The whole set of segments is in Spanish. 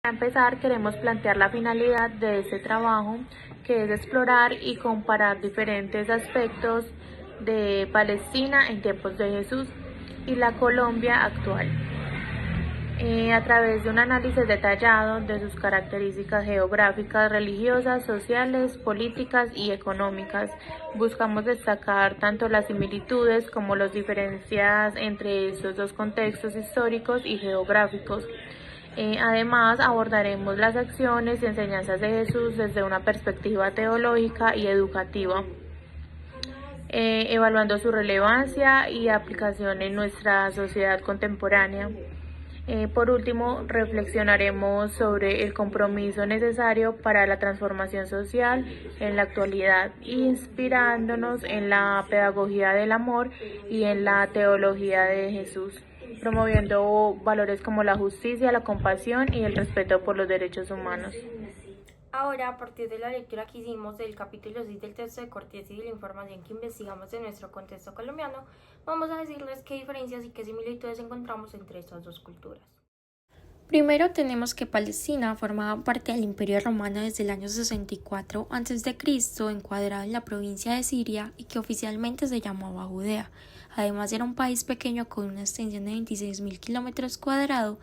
Para empezar, queremos plantear la finalidad de este trabajo, que es explorar y comparar diferentes aspectos de Palestina en tiempos de Jesús y la Colombia actual. A través de un análisis detallado de sus características geográficas, religiosas, sociales, políticas y económicas, buscamos destacar tanto las similitudes como las diferencias entre estos dos contextos históricos y geográficos. Además, abordaremos las acciones y enseñanzas de Jesús desde una perspectiva teológica y educativa, evaluando su relevancia y aplicación en nuestra sociedad contemporánea. Por último, reflexionaremos sobre el compromiso necesario para la transformación social en la actualidad, inspirándonos en la pedagogía del amor y en la teología de Jesús, promoviendo valores como la justicia, la compasión y el respeto por los derechos humanos. Ahora, a partir de la lectura que hicimos del capítulo 6 del texto de Cortés y de la información que investigamos en nuestro contexto colombiano, vamos a decirles qué diferencias y qué similitudes encontramos entre estas dos culturas. Primero tenemos que Palestina formaba parte del Imperio Romano desde el año 64 a.C., encuadrado en la provincia de Siria y que oficialmente se llamaba Judea. Además era un país pequeño con una extensión de 26.000 kilómetros cuadrados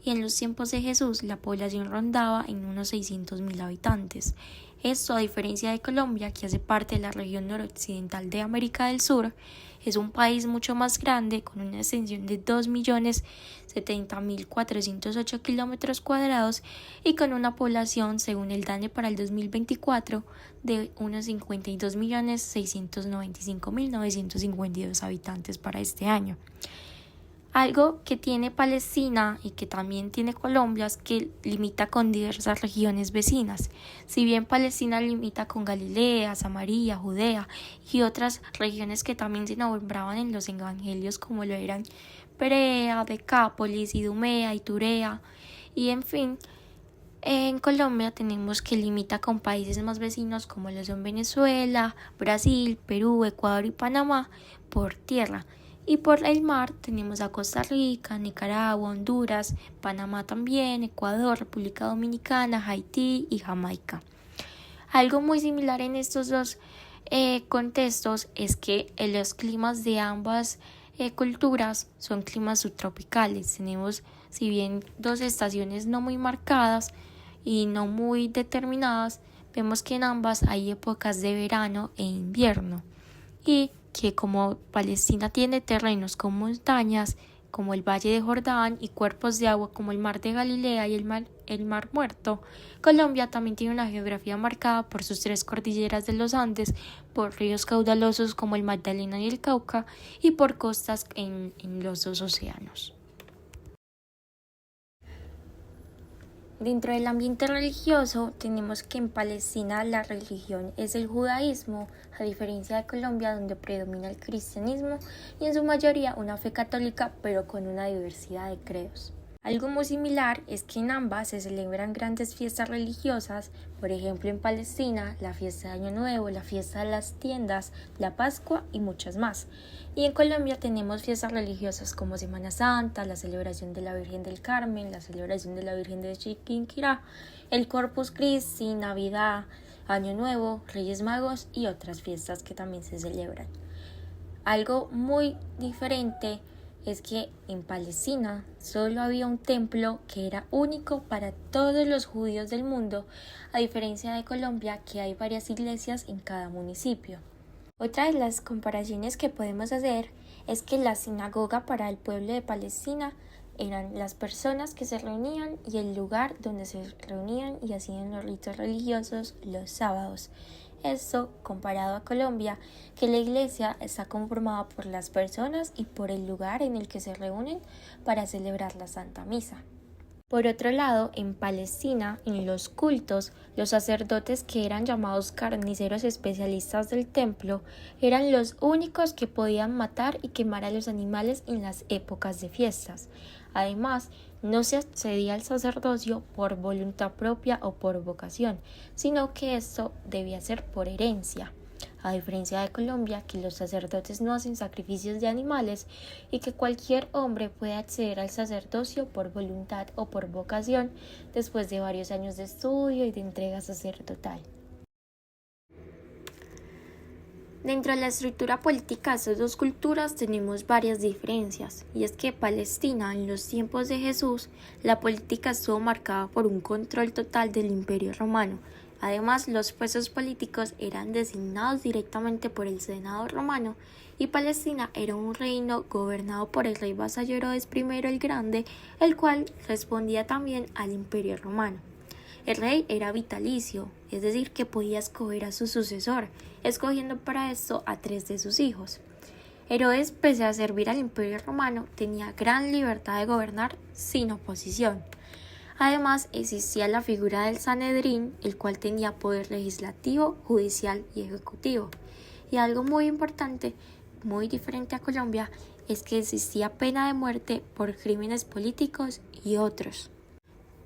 y en los tiempos de Jesús la población rondaba en unos 600.000 habitantes. Esto, a diferencia de Colombia, que hace parte de la región noroccidental de América del Sur, es un país mucho más grande con una extensión de 2.070.408 kilómetros cuadrados y con una población, según el DANE para el 2024, de unos 52.695.952 habitantes para este año. Algo que tiene Palestina y que también tiene Colombia es que limita con diversas regiones vecinas. Si bien Palestina limita con Galilea, Samaria, Judea y otras regiones que también se nombraban en los evangelios como lo eran Perea, Decápolis, Idumea, Iturea y en fin, en Colombia tenemos que limita con países más vecinos como lo son Venezuela, Brasil, Perú, Ecuador y Panamá por tierra. Y por el mar tenemos a Costa Rica, Nicaragua, Honduras, Panamá también, Ecuador, República Dominicana, Haití y Jamaica. Algo muy similar en estos dos contextos es que los climas de ambas culturas son climas subtropicales. Tenemos, si bien dos estaciones no muy marcadas y no muy determinadas, vemos que en ambas hay épocas de verano e invierno. Y que como Palestina tiene terrenos con montañas como el Valle de Jordán y cuerpos de agua como el Mar de Galilea y el Mar Muerto, Colombia también tiene una geografía marcada por sus tres cordilleras de los Andes, por ríos caudalosos como el Magdalena y el Cauca y por costas en los dos océanos. Dentro del ambiente religioso tenemos que en Palestina la religión es el judaísmo, a diferencia de Colombia donde predomina el cristianismo y en su mayoría una fe católica pero con una diversidad de credos. Algo muy similar es que en ambas se celebran grandes fiestas religiosas, por ejemplo en Palestina la fiesta de Año Nuevo, la fiesta de las tiendas, la Pascua y muchas más. Y en Colombia tenemos fiestas religiosas como Semana Santa, la celebración de la Virgen del Carmen, la celebración de la Virgen de Chiquinquirá, el Corpus Christi, Navidad, Año Nuevo, Reyes Magos y otras fiestas que también se celebran. Algo muy diferente es que en Palestina solo había un templo que era único para todos los judíos del mundo, a diferencia de Colombia que hay varias iglesias en cada municipio. Otra de las comparaciones que podemos hacer es que la sinagoga para el pueblo de Palestina eran las personas que se reunían y el lugar donde se reunían y hacían los ritos religiosos los sábados. Esto comparado a Colombia, que la iglesia está conformada por las personas y por el lugar en el que se reúnen para celebrar la Santa Misa. Por otro lado, en Palestina, en los cultos, los sacerdotes que eran llamados carniceros especialistas del templo eran los únicos que podían matar y quemar a los animales en las épocas de fiestas. Además, no se accedía al sacerdocio por voluntad propia o por vocación, sino que esto debía ser por herencia. a diferencia de Colombia, que los sacerdotes no hacen sacrificios de animales y que cualquier hombre puede acceder al sacerdocio por voluntad o por vocación después de varios años de estudio y de entrega sacerdotal. Dentro de la estructura política de estas dos culturas tenemos varias diferencias, y es que Palestina en los tiempos de Jesús la política estuvo marcada por un control total del Imperio Romano. Además, los puestos políticos eran designados directamente por el Senado romano y Palestina era un reino gobernado por el rey vasallo Herodes I el Grande, el cual respondía también al Imperio Romano. El rey era vitalicio, es decir, que podía escoger a su sucesor, escogiendo para esto a 3 de sus hijos. Herodes, pese a servir al Imperio Romano, tenía gran libertad de gobernar sin oposición. Además, existía la figura del Sanedrín, el cual tenía poder legislativo, judicial y ejecutivo. Y algo muy importante, muy diferente a Colombia, es que existía pena de muerte por crímenes políticos y otros.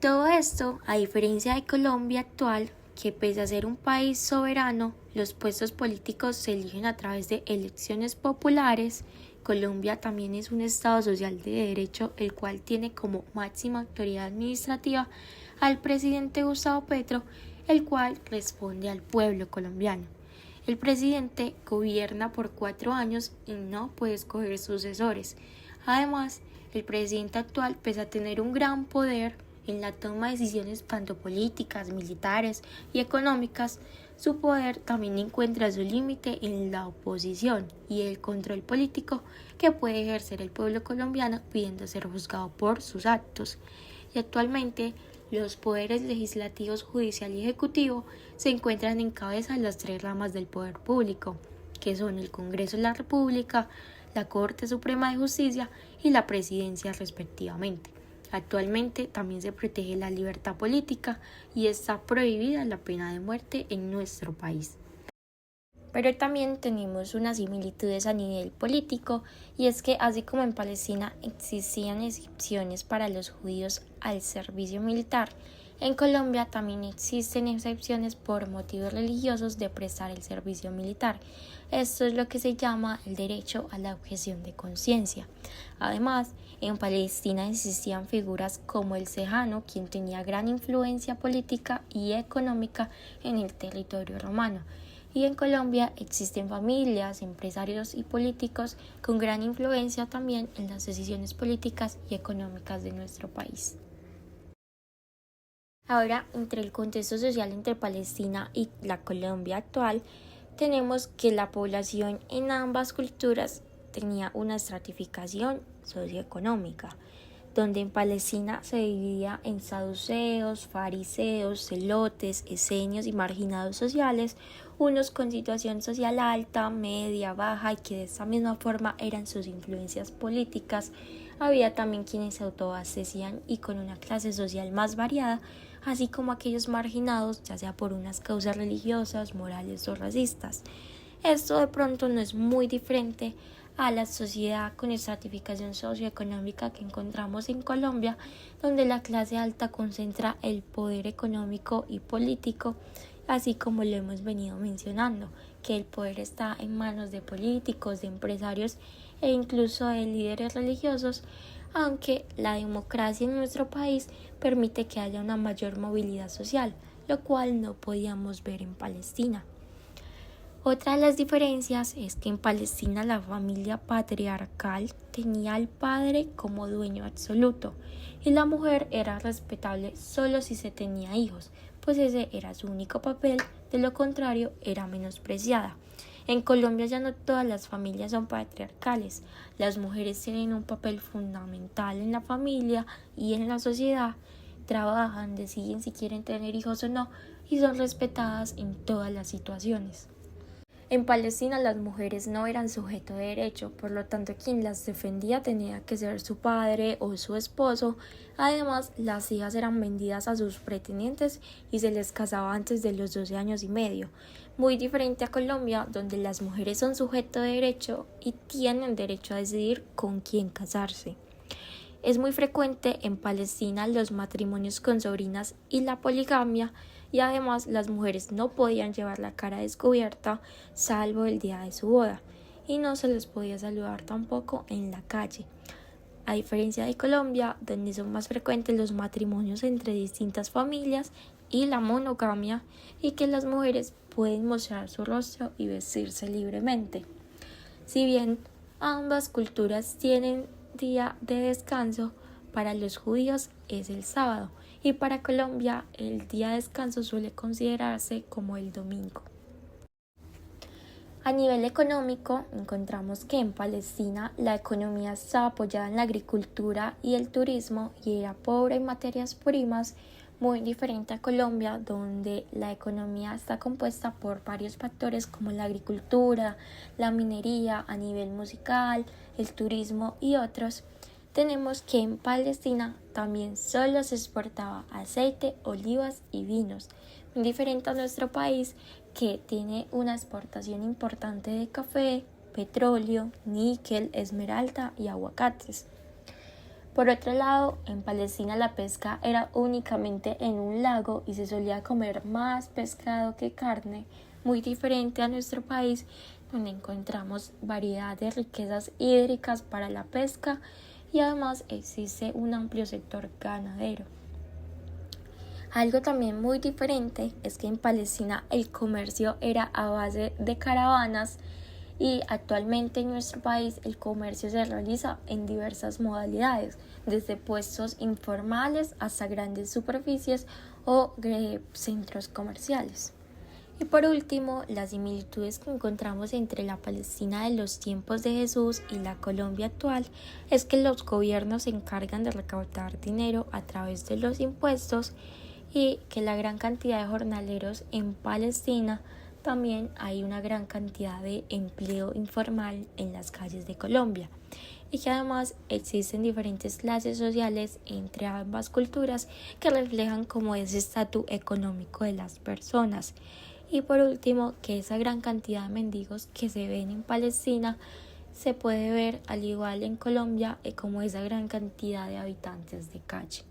Todo esto, a diferencia de Colombia actual, que pese a ser un país soberano, los puestos políticos se eligen a través de elecciones populares. Colombia también es un Estado social de derecho, el cual tiene como máxima autoridad administrativa al presidente Gustavo Petro, el cual responde al pueblo colombiano. El presidente gobierna por 4 años y no puede escoger sucesores. Además, el presidente actual, pese a tener un gran poder en la toma de decisiones tanto políticas, militares y económicas, su poder también encuentra su límite en la oposición y el control político que puede ejercer el pueblo colombiano pidiendo ser juzgado por sus actos. Y actualmente los poderes legislativos, judicial y ejecutivo se encuentran en cabeza de las 3 ramas del poder público, que son el Congreso de la República, la Corte Suprema de Justicia y la Presidencia respectivamente. Actualmente también se protege la libertad política y está prohibida la pena de muerte en nuestro país. Pero también tenemos unas similitudes a nivel político, y es que así como en Palestina existían excepciones para los judíos al servicio militar, en Colombia también existen excepciones por motivos religiosos de prestar el servicio militar. Esto es lo que se llama el derecho a la objeción de conciencia. Además, en Palestina existían figuras como el Sejano, quien tenía gran influencia política y económica en el territorio romano. Y en Colombia existen familias, empresarios y políticos con gran influencia también en las decisiones políticas y económicas de nuestro país. Ahora, entre el contexto social entre Palestina y la Colombia actual, tenemos que la población en ambas culturas tenía una estratificación socioeconómica, donde en Palestina se dividía en saduceos, fariseos, celotes, esenios y marginados sociales, unos con situación social alta, media, baja, y que de esta misma forma eran sus influencias políticas. Había también quienes se autoabastecían y con una clase social más variada, así como aquellos marginados, ya sea por unas causas religiosas, morales o racistas. Esto de pronto no es muy diferente a la sociedad con estratificación socioeconómica que encontramos en Colombia, donde la clase alta concentra el poder económico y político, así como lo hemos venido mencionando, que el poder está en manos de políticos, de empresarios e incluso de líderes religiosos, aunque la democracia en nuestro país permite que haya una mayor movilidad social, lo cual no podíamos ver en Palestina. Otra de las diferencias es que en Palestina la familia patriarcal tenía al padre como dueño absoluto y la mujer era respetable solo si se tenía hijos, pues ese era su único papel, de lo contrario era menospreciada. En Colombia ya no todas las familias son patriarcales, las mujeres tienen un papel fundamental en la familia y en la sociedad, trabajan, deciden si quieren tener hijos o no y son respetadas en todas las situaciones. En Palestina las mujeres no eran sujeto de derecho, por lo tanto quien las defendía tenía que ser su padre o su esposo. Además, las hijas eran vendidas a sus pretendientes y se les casaba antes de los 12 años y medio. Muy diferente a Colombia, donde las mujeres son sujeto de derecho y tienen derecho a decidir con quién casarse. Es muy frecuente en Palestina los matrimonios con sobrinas y la poligamia, y además las mujeres no podían llevar la cara descubierta salvo el día de su boda, y no se les podía saludar tampoco en la calle. A diferencia de Colombia, donde son más frecuentes los matrimonios entre distintas familias y la monogamia, y que las mujeres pueden mostrar su rostro y vestirse libremente. Si bien ambas culturas tienen día de descanso, para los judíos es el sábado y para Colombia el día de descanso suele considerarse como el domingo. A nivel económico, encontramos que en Palestina la economía estaba apoyada en la agricultura y el turismo y era pobre en materias primas, muy diferente a Colombia, donde la economía está compuesta por varios factores como la agricultura, la minería a nivel musical, el turismo y otros. Tenemos que en Palestina también solo se exportaba aceite, olivas y vinos, muy diferente a nuestro país, que tiene una exportación importante de café, petróleo, níquel, esmeralda y aguacates. Por otro lado, en Palestina la pesca era únicamente en un lago y se solía comer más pescado que carne, muy diferente a nuestro país, donde encontramos variedad de riquezas hídricas para la pesca y además existe un amplio sector ganadero. Algo también muy diferente es que en Palestina el comercio era a base de caravanas y actualmente en nuestro país el comercio se realiza en diversas modalidades, desde puestos informales hasta grandes superficies o centros comerciales. Y por último, las similitudes que encontramos entre la Palestina de los tiempos de Jesús y la Colombia actual es que los gobiernos se encargan de recaudar dinero a través de los impuestos y que la gran cantidad de jornaleros en Palestina, también hay una gran cantidad de empleo informal en las calles de Colombia y que además existen diferentes clases sociales entre ambas culturas que reflejan como ese estatus económico de las personas. Y por último, que esa gran cantidad de mendigos que se ven en Palestina se puede ver al igual en Colombia como esa gran cantidad de habitantes de calle.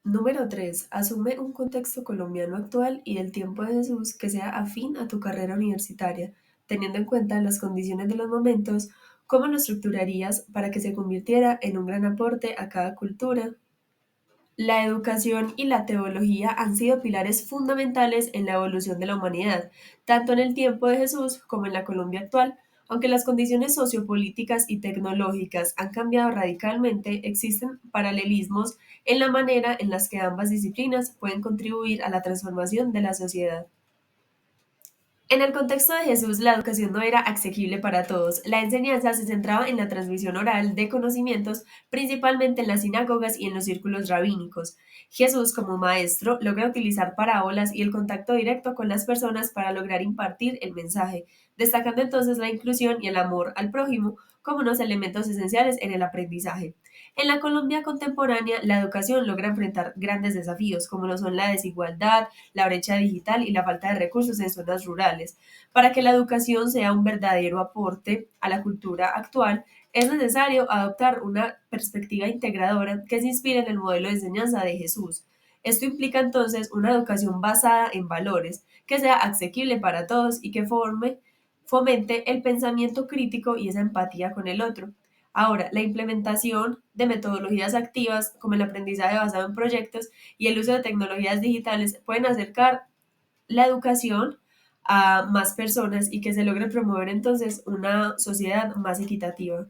Número 3. Asume un contexto colombiano actual y del tiempo de Jesús que sea afín a tu carrera universitaria, teniendo en cuenta las condiciones de los momentos. ¿Cómo lo estructurarías para que se convirtiera en un gran aporte a cada cultura? La educación y la teología han sido pilares fundamentales en la evolución de la humanidad, tanto en el tiempo de Jesús como en la Colombia actual. Aunque las condiciones sociopolíticas y tecnológicas han cambiado radicalmente, existen paralelismos en la manera en las que ambas disciplinas pueden contribuir a la transformación de la sociedad. En el contexto de Jesús, la educación no era asequible para todos. La enseñanza se centraba en la transmisión oral de conocimientos, principalmente en las sinagogas y en los círculos rabínicos. Jesús, como maestro, logra utilizar parábolas y el contacto directo con las personas para lograr impartir el mensaje, destacando entonces la inclusión y el amor al prójimo como unos elementos esenciales en el aprendizaje. En la Colombia contemporánea, la educación logra enfrentar grandes desafíos, como lo son la desigualdad, la brecha digital y la falta de recursos en zonas rurales. Para que la educación sea un verdadero aporte a la cultura actual, es necesario adoptar una perspectiva integradora que se inspire en el modelo de enseñanza de Jesús. Esto implica entonces una educación basada en valores, que sea asequible para todos y que fomente el pensamiento crítico y esa empatía con el otro. Ahora, la implementación de metodologías activas como el aprendizaje basado en proyectos y el uso de tecnologías digitales pueden acercar la educación a más personas y que se logre promover entonces una sociedad más equitativa.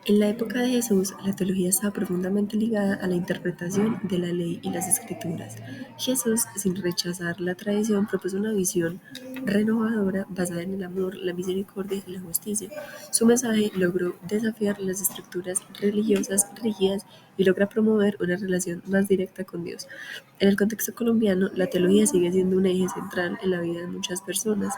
En la época de Jesús, la teología estaba profundamente ligada a la interpretación de la ley y las escrituras. Jesús, sin rechazar la tradición, propuso una visión renovadora basada en el amor, la misericordia y la justicia. Su mensaje logró desafiar las estructuras religiosas rígidas y logra promover una relación más directa con Dios. En el contexto colombiano, la teología sigue siendo un eje central en la vida de muchas personas,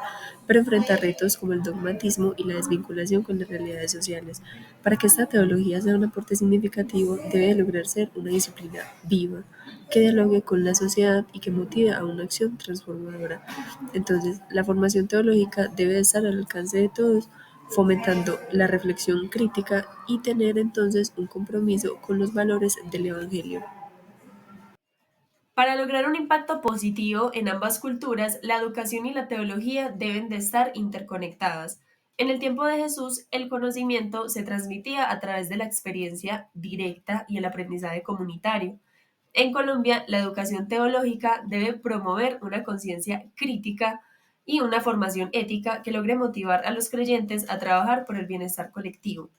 pero enfrenta retos como el dogmatismo y la desvinculación con las realidades sociales. Para que esta teología sea un aporte significativo, debe lograr ser una disciplina viva, que dialogue con la sociedad y que motive a una acción transformadora. Entonces, la formación teológica debe estar al alcance de todos, fomentando la reflexión crítica y tener entonces un compromiso con los valores del Evangelio. Para lograr un impacto positivo en ambas culturas, la educación y la teología deben de estar interconectadas. En el tiempo de Jesús, el conocimiento se transmitía a través de la experiencia directa y el aprendizaje comunitario. En Colombia, la educación teológica debe promover una conciencia crítica y una formación ética que logre motivar a los creyentes a trabajar por el bienestar colectivo.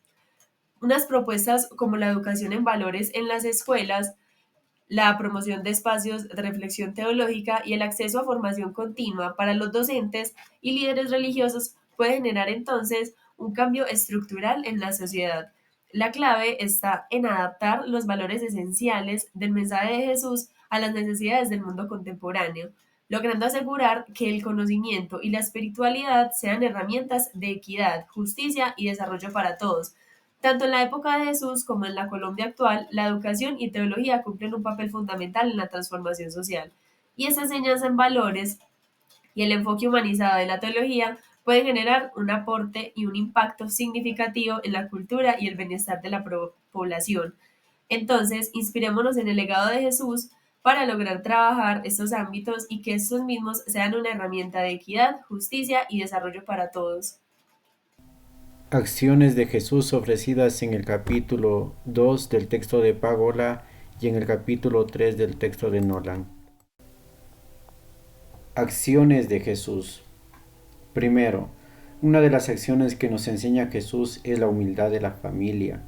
Unas propuestas como la educación en valores en las escuelas, la promoción de espacios de reflexión teológica y el acceso a formación continua para los docentes y líderes religiosos puede generar entonces un cambio estructural en la sociedad. La clave está en adaptar los valores esenciales del mensaje de Jesús a las necesidades del mundo contemporáneo, logrando asegurar que el conocimiento y la espiritualidad sean herramientas de equidad, justicia y desarrollo para todos. Tanto en la época de Jesús como en la Colombia actual, la educación y teología cumplen un papel fundamental en la transformación social. Y esa enseñanza en valores y el enfoque humanizado de la teología pueden generar un aporte y un impacto significativo en la cultura y el bienestar de la población. Entonces, inspirémonos en el legado de Jesús para lograr trabajar estos ámbitos y que estos mismos sean una herramienta de equidad, justicia y desarrollo para todos. Acciones de Jesús ofrecidas en el capítulo 2 del texto de Pagola y en el capítulo 3 del texto de Nolan. Acciones de Jesús. Primero, una de las acciones que nos enseña Jesús es la humildad de la familia,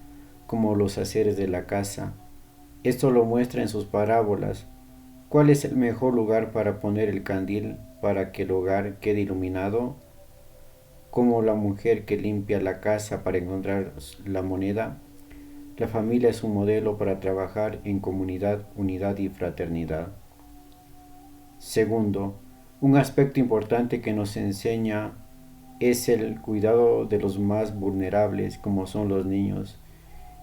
como los haceres de la casa. Esto lo muestra en sus parábolas. ¿Cuál es el mejor lugar para poner el candil para que el hogar quede iluminado? Como la mujer que limpia la casa para encontrar la moneda. La familia es un modelo para trabajar en comunidad, unidad y fraternidad. Segundo, un aspecto importante que nos enseña es el cuidado de los más vulnerables, como son los niños.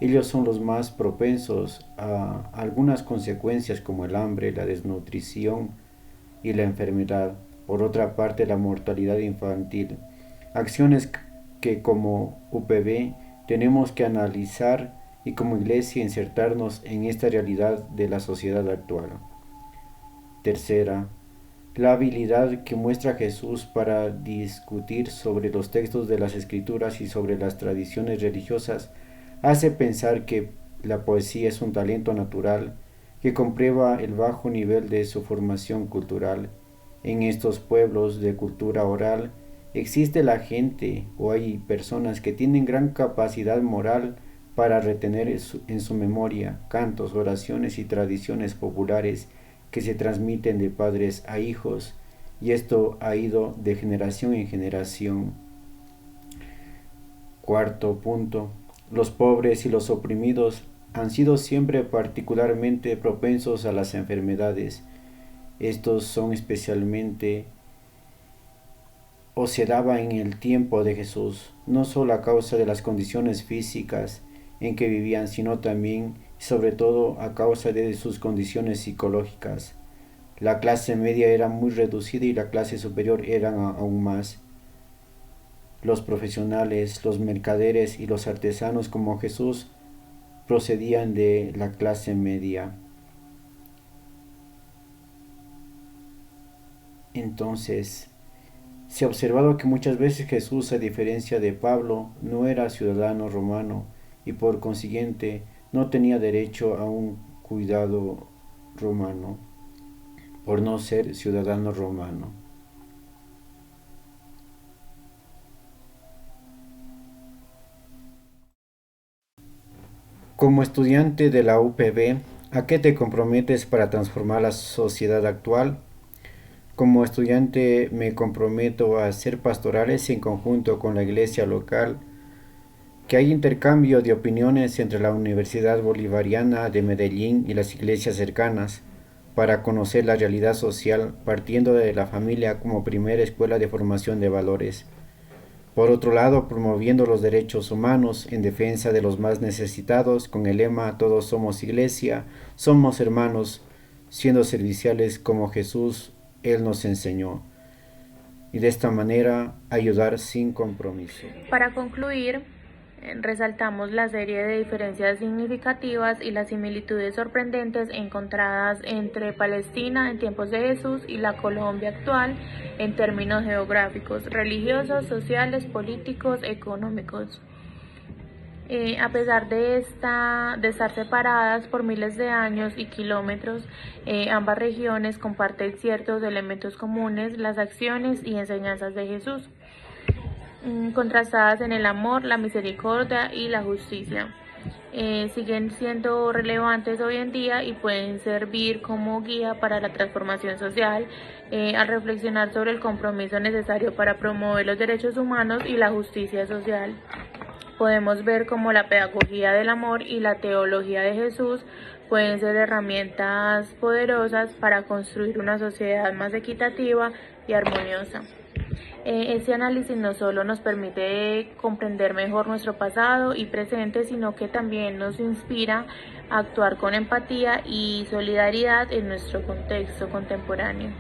Ellos son los más propensos a algunas consecuencias como el hambre, la desnutrición y la enfermedad. Por otra parte, la mortalidad infantil. Acciones que como UPB tenemos que analizar y como iglesia insertarnos en esta realidad de la sociedad actual. Tercera, la habilidad que muestra Jesús para discutir sobre los textos de las Escrituras y sobre las tradiciones religiosas hace pensar que la poesía es un talento natural que comprueba el bajo nivel de su formación cultural. En estos pueblos de cultura oral existe la gente o hay personas que tienen gran capacidad moral para retener en su memoria cantos, oraciones y tradiciones populares que se transmiten de padres a hijos, y esto ha ido de generación en generación. Cuarto punto. Los pobres y los oprimidos han sido siempre particularmente propensos a las enfermedades. Estos son especialmente o se daba en el tiempo de Jesús, no solo a causa de las condiciones físicas en que vivían, sino también y sobre todo a causa de sus condiciones psicológicas. La clase media era muy reducida y la clase superior eran aún más. Los profesionales, los mercaderes y los artesanos como Jesús procedían de la clase media. Entonces, se ha observado que muchas veces Jesús, a diferencia de Pablo, no era ciudadano romano y por consiguiente no tenía derecho a un cuidado romano por no ser ciudadano romano. Como estudiante de la UPB, ¿a qué te comprometes para transformar la sociedad actual? Como estudiante me comprometo a hacer pastorales en conjunto con la iglesia local que hay intercambio de opiniones entre la Universidad Bolivariana de Medellín y las iglesias cercanas para conocer la realidad social partiendo de la familia como primera escuela de formación de valores. Por otro lado, promoviendo los derechos humanos en defensa de los más necesitados con el lema Todos somos iglesia, somos hermanos, siendo serviciales como Jesús, Él nos enseñó. Y de esta manera ayudar sin compromiso. Para concluir, resaltamos la serie de diferencias significativas y las similitudes sorprendentes encontradas entre Palestina en tiempos de Jesús y la Colombia actual en términos geográficos, religiosos, sociales, políticos, económicos. A pesar de estar separadas por miles de años y kilómetros, ambas regiones comparten ciertos elementos comunes, las acciones y enseñanzas de Jesús, contrastadas en el amor, la misericordia y la justicia. Siguen siendo relevantes hoy en día y pueden servir como guía para la transformación social, al reflexionar sobre el compromiso necesario para promover los derechos humanos y la justicia social. Podemos ver cómo la pedagogía del amor y la teología de Jesús pueden ser herramientas poderosas para construir una sociedad más equitativa y armoniosa. Este análisis no solo nos permite comprender mejor nuestro pasado y presente, sino que también nos inspira a actuar con empatía y solidaridad en nuestro contexto contemporáneo.